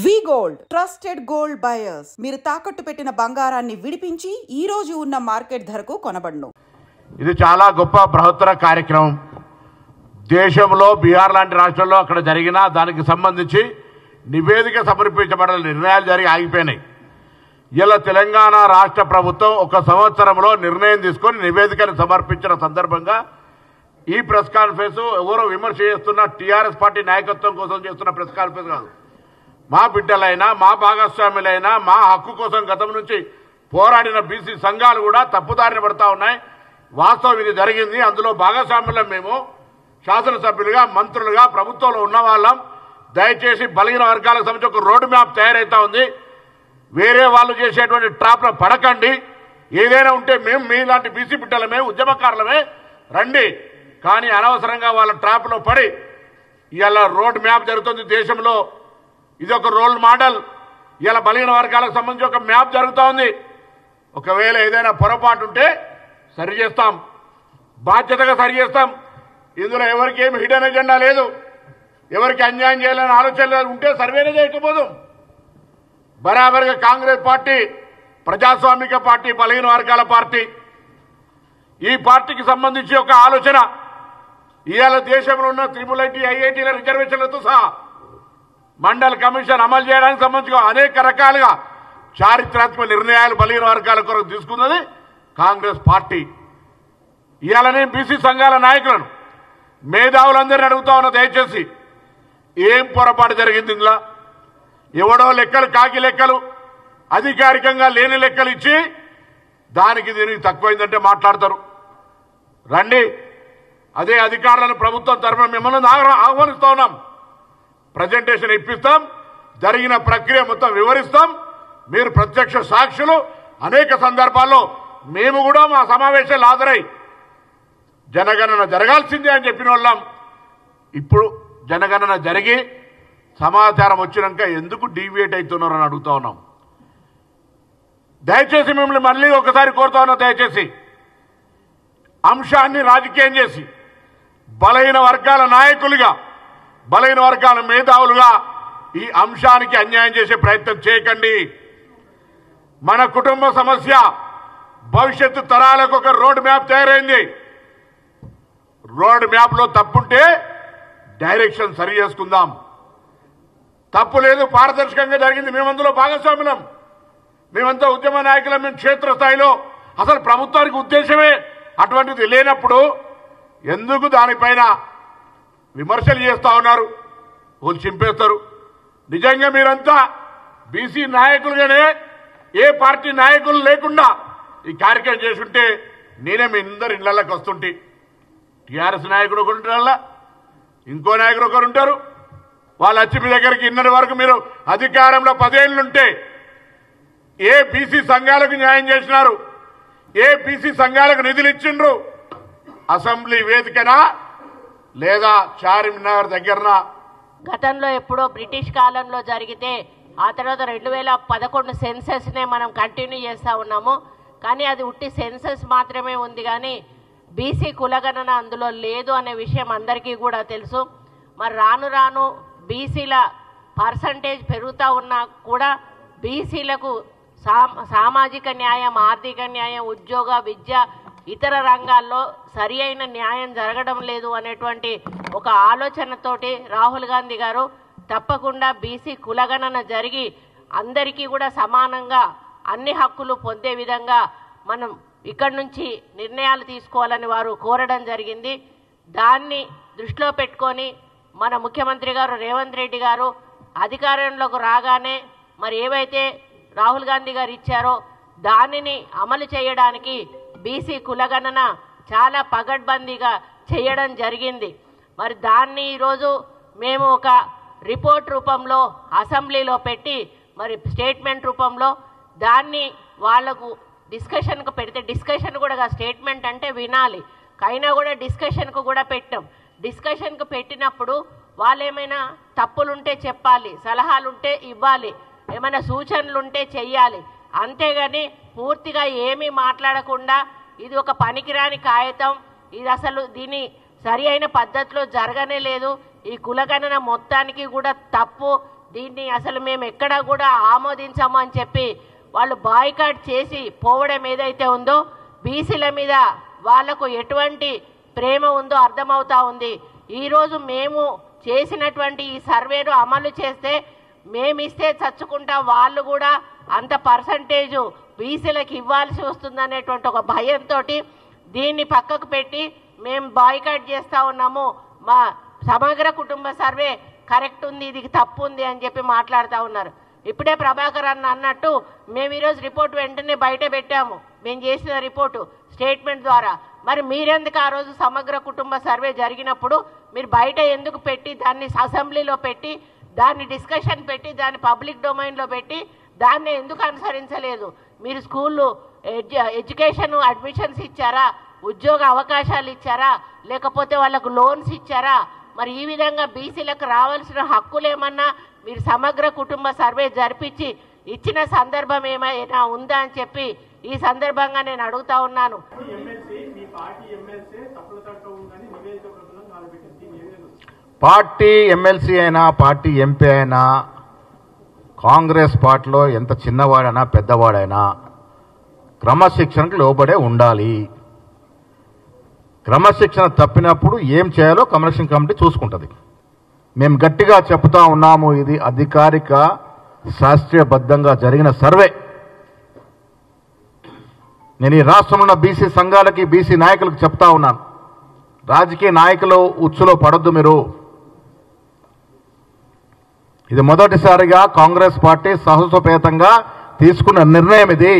వి gold trusted gold buyers మీరు తాకట్టు పెట్టిన బంగారాన్ని విడిపించి ఈ రోజు ఉన్న మార్కెట్ ధరకు కొనబడును. ఇది చాలా గొప్ప బృహత్తర కార్యక్రమం. దేశంలో బీహార్ లాంటి రాష్ట్రాల్లో అక్కడ జరిగిన దానికి సంబంధించి నివేదిక సమర్పించబడిన నిర్ణయాలు జరిగి ఆగిపోయినాయి. ఇలా తెలంగాణ రాష్ట్ర ప్రభుత్వం ఒక సంవత్సరంలో నిర్ణయం తీసుకొని నివేదికను సమర్పించిన సందర్భంగా ఈ ప్రెస్ కాన్ఫరెన్స్ ఎవరో విమర్శ చేస్తున్న టీఆర్ఎస్ పార్టీ నాయకత్వం కోసం చేస్తున్న ప్రెస్ కాన్ఫరెన్స్ కాదు. మా బిడ్డలైనా మా భాగస్వాములైనా మా హక్కు కోసం గతం నుంచి పోరాడిన బీసీ సంఘాలు కూడా తప్పుదారిన పడతా ఉన్నాయి. వాస్తవం ఇది జరిగింది. అందులో భాగస్వాములం మేము శాసనసభ్యులుగా మంత్రులుగా ప్రభుత్వంలో ఉన్న వాళ్ళం. దయచేసి బలహీన వర్గాలకు సంబంధించి ఒక రోడ్ మ్యాప్ తయారైతా ఉంది. వేరే వాళ్ళు చేసేటువంటి ట్రాప్లో పడకండి. ఏదైనా ఉంటే మేము మీలాంటి బీసీ బిడ్డలమే ఉద్యమకారులమే రండి, కానీ అనవసరంగా వాళ్ళ ట్రాప్లో పడి ఇలా రోడ్ మ్యాప్ జరుగుతుంది దేశంలో. ఇది ఒక రోల్ మోడల్. ఇలా బలహీన వర్గాలకు సంబంధించి ఒక మ్యాప్ జరుగుతూ ఉంది. ఒకవేళ ఏదైనా పొరపాటు ఉంటే సరి చేస్తాం, బాధ్యతగా సరి చేస్తాం. ఇందులో ఎవరికి ఏమి హిడెన్ ఎజెండా లేదు, ఎవరికి అన్యాయం చేయాలని ఆలోచన ఉంటే సర్వేనే చేయకపోదాం. బరాబర్గా కాంగ్రెస్ పార్టీ ప్రజాస్వామిక పార్టీ, బలహీన వర్గాల పార్టీ. ఈ పార్టీకి సంబంధించి ఒక ఆలోచన ఇవాళ దేశంలో ఉన్న IIIT IITల రిజర్వేషన్లతో సహా మండల్ కమిషన్ అమలు చేయడానికి సంబంధించి అనేక రకాలుగా చారిత్రాత్మక నిర్ణయాలు బలహీన వర్గాల కొరకు తీసుకున్నది కాంగ్రెస్ పార్టీ. ఇవాళనే బీసీ సంఘాల నాయకులను మేధావులందరినీ అడుగుతా ఉన్న, దయచేసి ఏం పొరపాటు జరిగింది ఇందులో? ఎవడో లెక్కలు కాకి లెక్కలు అధికారికంగా లేని లెక్కలు ఇచ్చి దానికి దీనికి తక్కువైందంటే మాట్లాడతారు. రండి, అదే అధికారులను ప్రభుత్వం తరఫున మిమ్మల్ని ఆహ్వానిస్తా ఉన్నాం. ప్రజెంటేషన్ ఇప్పిస్తాం, జరిగిన ప్రక్రియ మొత్తం వివరిస్తాం. మీరు ప్రత్యక్ష సాక్షులు. అనేక సందర్భాల్లో మేము కూడా మా సమావేశాలు హాజరై జనగణన జరగాల్సిందే అని చెప్పిన వాళ్ళం. ఇప్పుడు జనగణన జరిగి సమాచారం వచ్చినాక ఎందుకు డీవియేట్ అవుతున్నారని అడుగుతా ఉన్నాం. దయచేసి మిమ్మల్ని మళ్ళీ ఒకసారి కోరుతా ఉన్నా, దయచేసి అంశాన్ని రాజకీయం చేసి బలహీన వర్గాల నాయకులుగా, బలహీన వర్గాల మేధావులుగా ఈ అంశానికి అన్యాయం చేసే ప్రయత్నం చేయకండి. మన కుటుంబ సమస్య భవిష్యత్తు తరాలకు ఒక రోడ్ మ్యాప్ తయారైంది. రోడ్ మ్యాప్లో తప్పుంటే డైరెక్షన్ సరి చేసుకుందాం. తప్పు లేదు, పారదర్శకంగా జరిగింది. మేమందులో భాగస్వాములం, మేమంతా ఉద్యమ నాయకులం. మేము క్షేత్రస్థాయిలో అసలు ప్రభుత్వానికి ఉద్దేశమే అటువంటిది లేనప్పుడు ఎందుకు దానిపైన విమర్శలు చేస్తా ఉన్నారు? వాళ్ళు చింపేస్తారు. నిజంగా మీరంతా బీసీ నాయకులుగానే ఏ పార్టీ నాయకులు లేకుండా ఈ కార్యక్రమం చేసుంటే నేనే మీ అందరు ఇళ్లకి వస్తుంటే. టీఆర్ఎస్ నాయకుడు ఒకరు ఉంటారు, ఇంకో నాయకుడు ఒకరు ఉంటారు. వాళ్ళు వచ్చి మీ దగ్గరికి ఇన్నటి వరకు మీరు అధికారంలో 10 ఏళ్లుంటే ఏ బీసీ సంఘాలకు న్యాయం చేసినారు? ఏ బీసీ సంఘాలకు నిధులు ఇచ్చిండ్రు? అసెంబ్లీ వేదికనా లేదా చార్మినార్ దగ్గరనా? గతంలో ఎప్పుడో బ్రిటిష్ కాలంలో జరిగితే ఆ తర్వాత 2011 సెన్సెస్నే మనం కంటిన్యూ చేస్తూ ఉన్నాము. కానీ అది ఉట్టి సెన్సెస్ మాత్రమే ఉంది, కానీ బీసీ కులగణన అందులో లేదు అనే విషయం అందరికీ కూడా తెలుసు. మరి రాను రాను బీసీల పర్సంటేజ్ పెరుగుతూ ఉన్నా కూడా బీసీలకు సామాజిక న్యాయం, ఆర్థిక న్యాయం, ఉద్యోగ, విద్య, ఇతర రంగాల్లో సరి అయిన న్యాయం జరగడం లేదు అనేటువంటి ఒక ఆలోచనతోటి రాహుల్ గాంధీ గారు తప్పకుండా బీసీ కులగణన జరిగి అందరికీ కూడా సమానంగా అన్ని హక్కులు పొందే విధంగా మనం ఇక్కడి నుంచి నిర్ణయాలు తీసుకోవాలని వారు కోరడం జరిగింది. దాన్ని దృష్టిలో పెట్టుకొని మన ముఖ్యమంత్రి గారు రేవంత్ రెడ్డి గారు అధికారంలోకి రాగానే మరి ఏవైతే రాహుల్ గాంధీ గారు ఇచ్చారో దానిని అమలు చేయడానికి బీసీ కులగణన చాలా పగడ్బందీగా చేయడం జరిగింది. మరి దాన్ని ఈరోజు మేము ఒక రిపోర్ట్ రూపంలో అసెంబ్లీలో పెట్టి మరి స్టేట్మెంట్ రూపంలో దాన్ని వాళ్లకు డిస్కషన్కు పెడితే, డిస్కషన్ కూడా స్టేట్మెంట్ అంటే వినాలి, అయినా కూడా డిస్కషన్కు కూడా పెట్టాం. డిస్కషన్కు పెట్టినప్పుడు వాళ్ళు ఏమైనా తప్పులుంటే చెప్పాలి, సలహాలుంటే ఇవ్వాలి, ఏమైనా సూచనలుంటే చెయ్యాలి. అంతేగాని పూర్తిగా ఏమీ మాట్లాడకుండా ఇది ఒక పనికిరాని కాగితం, ఇది అసలు దీని సరి అయిన పద్ధతిలో జరగనే లేదు, ఈ కులగణన మొత్తానికి కూడా తప్పు, దీన్ని అసలు మేము ఎక్కడా కూడా ఆమోదించము అని చెప్పి వాళ్ళు బాయ్కాట్ చేసి పోవడం ఏదైతే ఉందో బీసీల మీద వాళ్లకు ఎటువంటి ప్రేమ ఉందో అర్థమవుతా ఉంది. ఈరోజు మేము చేసినటువంటి ఈ సర్వేను అమలు చేస్తే మేమిస్తే చచ్చుకుంటా వాళ్ళు కూడా అంత పర్సంటేజు బీసీలకు ఇవ్వాల్సి వస్తుందనేటువంటి ఒక భయంతో దీన్ని పక్కకు పెట్టి మేము బాయ్కాట్ చేస్తూ ఉన్నాము. మా సమగ్ర కుటుంబ సర్వే కరెక్ట్ ఉంది, ఇది తప్పు ఉంది అని చెప్పి మాట్లాడుతూ ఉన్నారు. ఇప్పుడే ప్రభాకర్ అన్న అన్నట్టు మేము ఈరోజు రిపోర్ట్ వెంటనే బయట పెట్టాము, మేము చేసిన రిపోర్టు స్టేట్మెంట్ ద్వారా. మరి మీరెందుకు ఆ రోజు సమగ్ర కుటుంబ సర్వే జరిగినప్పుడు మీరు బయట ఎందుకు పెట్టి దాన్ని అసెంబ్లీలో పెట్టి దాన్ని డిస్కషన్ పెట్టి దాన్ని పబ్లిక్ డొమైన్లో పెట్టి దాన్ని ఎందుకు అనుసరించలేదు? మీరు స్కూళ్ళు ఎడ్యుకేషన్ అడ్మిషన్స్ ఇచ్చారా, ఉద్యోగ అవకాశాలు ఇచ్చారా, లేకపోతే వాళ్ళకు లోన్స్ ఇచ్చారా? మరి ఈ విధంగా బీసీలకు రావాల్సిన హక్కులేమన్నా మీరు సమగ్ర కుటుంబ సర్వే జరిపించి ఇచ్చిన సందర్భం ఏమైనా ఉందా అని చెప్పి ఈ సందర్భంగా నేను అడుగుతా ఉన్నాను. పార్టీ ఎమ్మెల్సీ అయినా పార్టీ ఎంపీ అయినా కాంగ్రెస్ పార్టీలో ఎంత చిన్నవాడైనా పెద్దవాడైనా క్రమశిక్షణకు లోబడే ఉండాలి. క్రమశిక్షణ తప్పినప్పుడు ఏం చేయాలో కమిషన్ కమిటీ చూసుకుంటుంది. మేము గట్టిగా చెప్తా ఉన్నాము, ఇది అధికారిక శాస్త్రీయబద్ధంగా జరిగిన సర్వే. నేను ఈ రాష్ట్రంలో ఉన్న బీసీ సంఘాలకి బీసీ నాయకులకు చెప్తా ఉన్నాను, రాజకీయ నాయకులు ఉచ్చులో పడొద్దు మీరు. ఇది మొదటిసారిగా కాంగ్రెస్ పార్టీ సాహసోపేతంగా తీసుకున్న నిర్ణయం. ఇది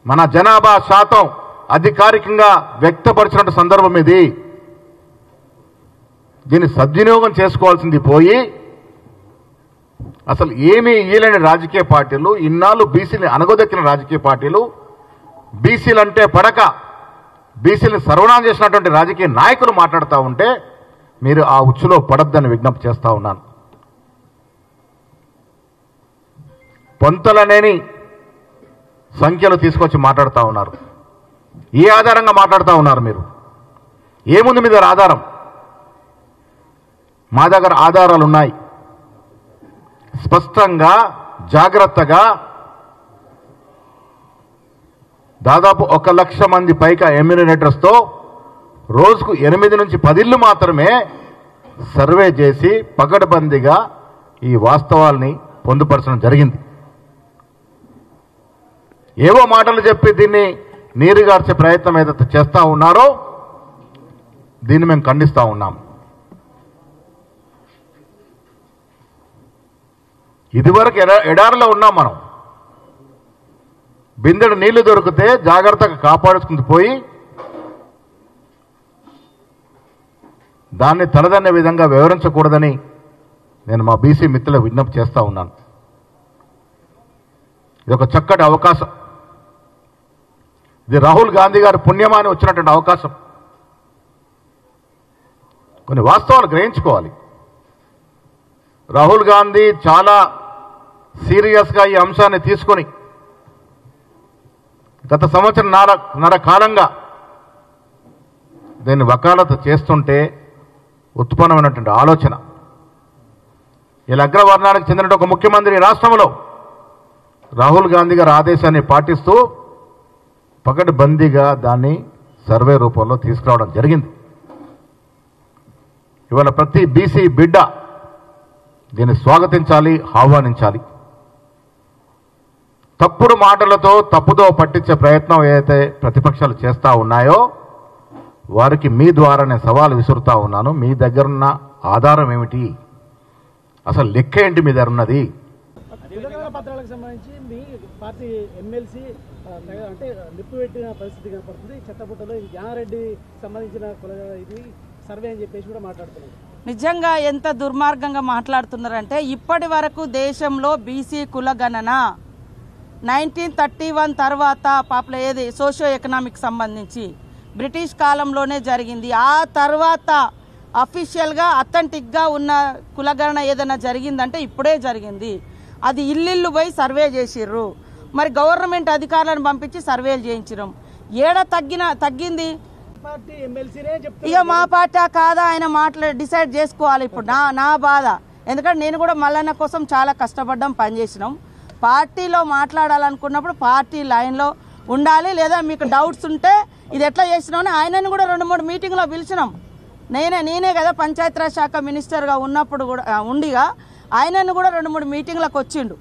మన జనాభా శాతం అధికారికంగా వ్యక్తపరిచిన సందర్భం. ఇది దీన్ని సద్వినియోగం చేసుకోవాల్సింది పోయి అసలు ఏమీ ఇయ్యలేని రాజకీయ పార్టీలు, ఇన్నాళ్ళు బీసీని అనగదొక్కిన రాజకీయ పార్టీలు, బీసీలంటే పడక బీసీని సర్వనాశనం చేసినటువంటి రాజకీయ నాయకులు మాట్లాడుతూ ఉంటే మీరు ఆ ఉచ్చులో పడొద్దని విజ్ఞప్తి చేస్తా ఉన్నాను. పొంతలనేని సంఖ్యలు తీసుకొచ్చి మాట్లాడుతూ ఉన్నారు. ఏ ఆధారంగా మాట్లాడుతూ ఉన్నారు మీరు? ఏముంది మీ దగ్గర ఆధారం? మా దగ్గర ఆధారాలు ఉన్నాయి. స్పష్టంగా జాగ్రత్తగా దాదాపు 1,00,000 మంది పైగా ఎమ్యూనినేటర్స్తో రోజుకు 8 నుంచి 10 ఇళ్ళు మాత్రమే సర్వే చేసి పకడ్బందీగా ఈ వాస్తవాల్ని పొందుపరచడం జరిగింది. ఏవో మాటలు చెప్పి దీన్ని నీరుగార్చే ప్రయత్నం ఏదైతే చేస్తూ ఉన్నారో దీన్ని మేము ఖండిస్తూ ఉన్నాం. ఇదివరకు ఎడారిలో ఉన్నాం మనం. బిందెడు నీళ్లు దొరికితే జాగ్రత్తగా కాపాడుకుంటూ పోయి దాన్ని తలదన్నే విధంగా వివరించకూడదని నేను మా బీసీ మిత్రులకు విజ్ఞప్తి చేస్తూ ఉన్నాను. ఇది ఒక చక్కటి అవకాశం. ఇది రాహుల్ గాంధీ గారి పుణ్యమాని వచ్చినటువంటి అవకాశం. కొన్ని వాస్తవాలు గ్రహించుకోవాలి. రాహుల్ గాంధీ చాలా సీరియస్గా ఈ అంశాన్ని తీసుకొని గత సంవత్సరంన్నర కాలంగా దీన్ని వకాలత చేస్తుంటే ఉత్పన్నమైనటువంటి ఆలోచన. ఇలా అగ్రవర్ణానికి చెందిన ఒక ముఖ్యమంత్రి రాష్ట్రంలో రాహుల్ గాంధీ గారి ఆదేశాన్ని పాటిస్తూ పకడ్బందీగా దాన్ని సర్వే రూపంలో తీసుకురావడం జరిగింది. ఇవాళ ప్రతి బీసీ బిడ్డ దీన్ని స్వాగతించాలి, ఆహ్వానించాలి. తప్పుడు మాటలతో తప్పుదో పట్టించే ప్రయత్నం ఏదైతే ప్రతిపక్షాలు చేస్తూ ఉన్నాయో వారికి మీ ద్వారా నేను సవాలు విసురుతా ఉన్నాను. మీ దగ్గరున్న ఆధారం ఏమిటి? అసలు లెక్క ఏంటి మీ దగ్గర ఉన్నది? పత్రాలకు సంబంధించి మీ పార్టీ ఎమ్మెల్సీ అంటే నిప్పు పెట్టిన పరిస్థితి కనపడుతుంది. చెత్తపుట్టలో జ్ఞానారెడ్డి సంబంధించిన ఇది సర్వే అని చెప్పేసి కూడా మాట్లాడుతున్నారు. నిజంగా ఎంత దుర్మార్గంగా మాట్లాడుతున్నారంటే, ఇప్పటి వరకు దేశంలో బీసీ కులగణన 1931 తర్వాత ఏది సోషియో ఎకనామిక్ సంబంధించి బ్రిటిష్ కాలంలోనే జరిగింది. ఆ తర్వాత అఫీషియల్గా అథెంటిక్గా ఉన్న కులగణన ఏదైనా జరిగిందంటే ఇప్పుడే జరిగింది. అది ఇల్లు పోయి సర్వే చేసిర్రు. మరి గవర్నమెంట్ అధికారులను పంపించి సర్వేలు చేయించడం ఏడ తగ్గింది? ఇక మా పార్టీ కాదా ఆయన డిసైడ్ చేసుకోవాలి. ఇప్పుడు నా బాధ ఎందుకంటే నేను కూడా మల్లన్న కోసం చాలా కష్టపడ్డాం, పనిచేసినాం. పార్టీలో మాట్లాడాలనుకున్నప్పుడు పార్టీ లైన్లో ఉండాలి. లేదా మీకు డౌట్స్ ఉంటే ఇది ఎట్లా చేసినామని ఆయనను కూడా 2-3 మీటింగ్లో పిలిచినాం. నేనే కదా పంచాయతీరాజ్ శాఖ మినిస్టర్గా ఉన్నప్పుడు కూడా ఉండిగా ఆయనను కూడా 2-3 మీటింగ్లకు వచ్చిండు.